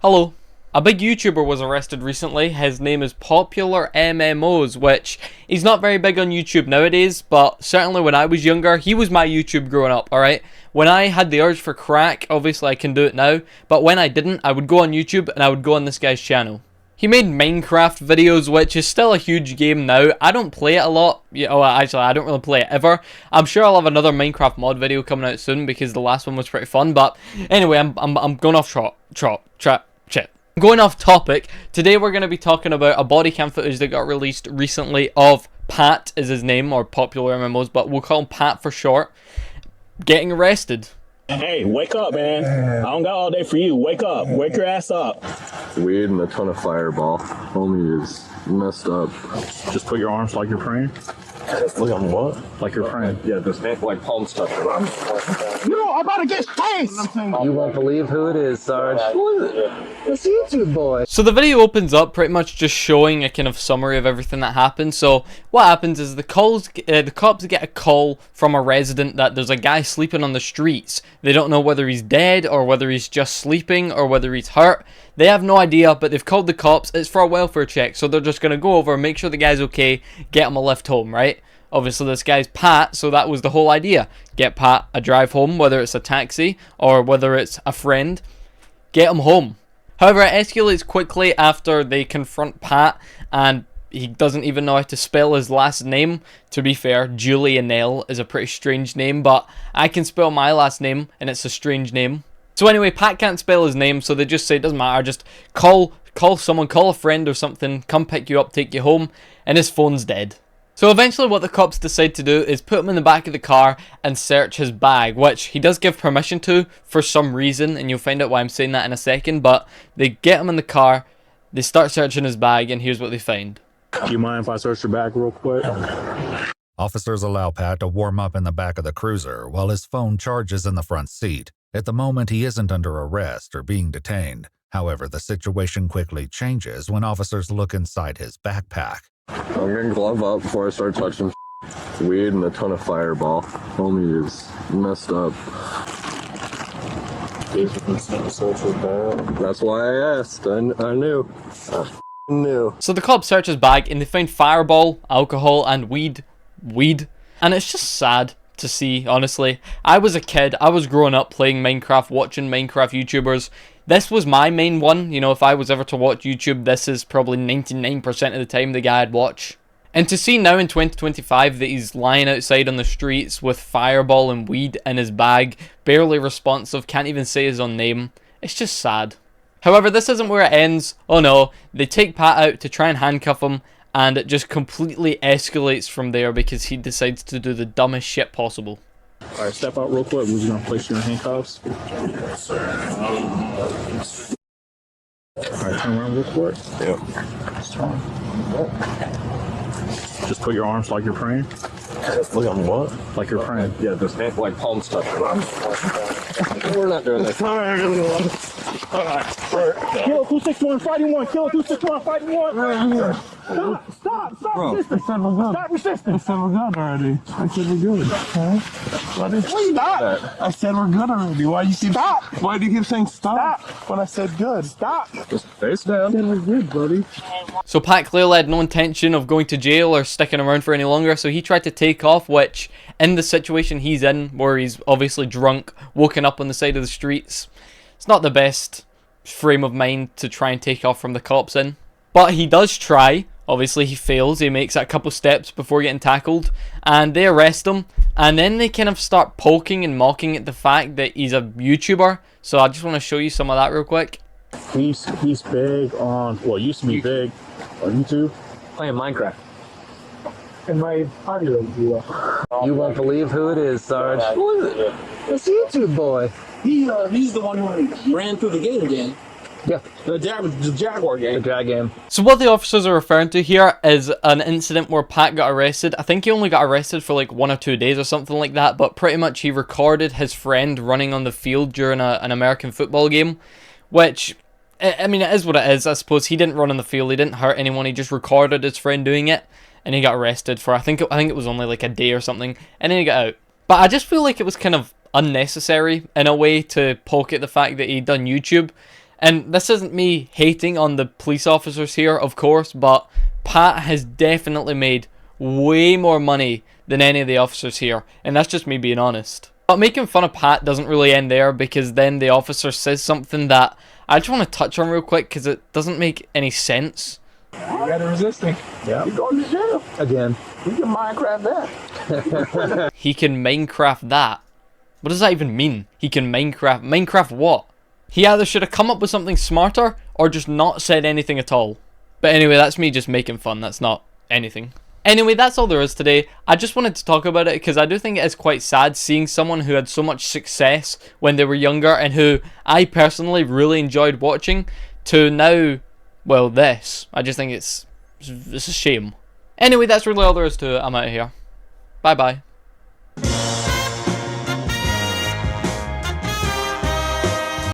Hello. A big YouTuber was arrested recently. His name is PopularMMOS, which he's not very big on YouTube nowadays, but certainly when I was younger, he was my YouTube growing up, alright? When I had the urge for crack, obviously I can do it now, but when I didn't, I would go on YouTube and I would go on this guy's channel. He made Minecraft videos, which is still a huge game now. I don't play it a lot. Actually, I don't really play it ever. I'm sure I'll have another Minecraft mod video coming out soon because the last one was pretty fun. But anyway, I'm going off Going off topic. Today we're going to be talking about a body cam footage that got released recently of Pat, is his name, or PopularMMOS, but we'll call him Pat for short, getting arrested. Hey, wake up, man. I don't got all day for you. Wake up. Wake your ass up. Weed and a ton of fireball. Homie is messed up. Just put your arms like you're praying. Look, I'm what? Like you're praying. Yeah, this like palm stuff. No, I'm about to get chased! You won't believe who it is, Sarge. It's YouTube boy. So the video opens up pretty much just showing a kind of summary of everything that happened. So what happens is the cops get a call from a resident that there's a guy sleeping on the streets. They don't know whether he's dead or whether he's just sleeping or whether he's hurt. They have no idea, but they've called the cops. It's for a welfare check, so they're just going to go over, make sure the guy's okay, get him a lift home, right? Obviously, this guy's Pat, so that was the whole idea. Get Pat a drive home, whether it's a taxi or whether it's a friend. Get him home. However, it escalates quickly after they confront Pat, and he doesn't even know how to spell his last name. To be fair, Julianelle is a pretty strange name, but I can spell my last name, and it's a strange name. So anyway, Pat can't spell his name, so they just say it doesn't matter, just call someone, call a friend or something, come pick you up, take you home, and his phone's dead. So eventually what the cops decide to do is put him in the back of the car and search his bag, which he does give permission to for some reason, and you'll find out why I'm saying that in a second, but they get him in the car, they start searching his bag, and here's what they find. Do you mind if I search your bag real quick? Officers allow Pat to warm up in the back of the cruiser while his phone charges in the front seat. At the moment, he isn't under arrest or being detained. However, the situation quickly changes when officers look inside his backpack. I'm gonna glove up before I start touching weed and a ton of fireball. Homie is messed up. That's why I asked. I knew. I knew. So the cops search his bag and they find fireball, alcohol, and weed. And it's just sad to see, honestly. I was a kid, I was growing up playing Minecraft, watching Minecraft YouTubers. This was my main one. You know, if I was ever to watch YouTube, this is probably 99% of the time the guy I'd watch. And to see now in 2025 that he's lying outside on the streets with fireball and weed in his bag, barely responsive, can't even say his own name, it's just sad. However, this isn't where it ends. Oh no, they take Pat out to try and handcuff him, and it just completely escalates from there because he decides to do the dumbest shit possible. Alright, step out real quick. We're just gonna place you in handcuffs. Alright, turn around real quick. Yep. Just put your arms like you're praying. Look, I'm what? Like you're praying. Yeah, this like palm stuff. We're not doing this. Alright. Kilo 261 fighting one. Kilo 261 fighting one. Stop resisting. Stop resisting. I said we're good already. I said we're good. Huh? Stop. I said we're good already. Why do you keep Stop. Why do you keep saying stop when I said good? Stop. Just face down. I said we're good, buddy. So Pat clearly had no intention of going to jail or sticking around for any longer, so he tried to take off, which, in the situation he's in, where he's obviously drunk, woken up on the side of the streets, it's not the best frame of mind to try and take off from the cops in. But he does try. Obviously he fails, he makes a couple steps before getting tackled, and they arrest him, and then they kind of start poking and mocking at the fact that he's a YouTuber. So I just want to show you some of that real quick. He's big on, well, used to be big on YouTube. Playing Minecraft. And my audio viewer. You won't believe who it is, Sarge. It's YouTube boy. He's the one who ran through the gate again. Yeah, The Jaguar the game. drag game. So what the officers are referring to here is an incident where Pat got arrested. I think he only got arrested for like 1 or 2 days or something like that, but pretty much he recorded his friend running on the field during an American football game, which, I mean, it is what it is. I suppose he didn't run on the field, he didn't hurt anyone, he just recorded his friend doing it, and he got arrested for, I think it was only like a day or something, and then he got out. But I just feel like it was kind of unnecessary in a way to poke at the fact that he'd done YouTube. And this isn't me hating on the police officers here, of course, but Pat has definitely made way more money than any of the officers here, and that's just me being honest. But making fun of Pat doesn't really end there, because then the officer says something that I just want to touch on real quick because it doesn't make any sense. You gotta resisting. Yeah. You going to jail. Again. You can Minecraft that. He can Minecraft that. What does that even mean? He can Minecraft. Minecraft what? He either should have come up with something smarter or just not said anything at all. But anyway, that's me just making fun. That's not anything. Anyway, that's all there is today. I just wanted to talk about it because I do think it is quite sad seeing someone who had so much success when they were younger and who I personally really enjoyed watching to now, well, this. I just think it's a shame. Anyway, that's really all there is to it. I'm out of here. Bye bye.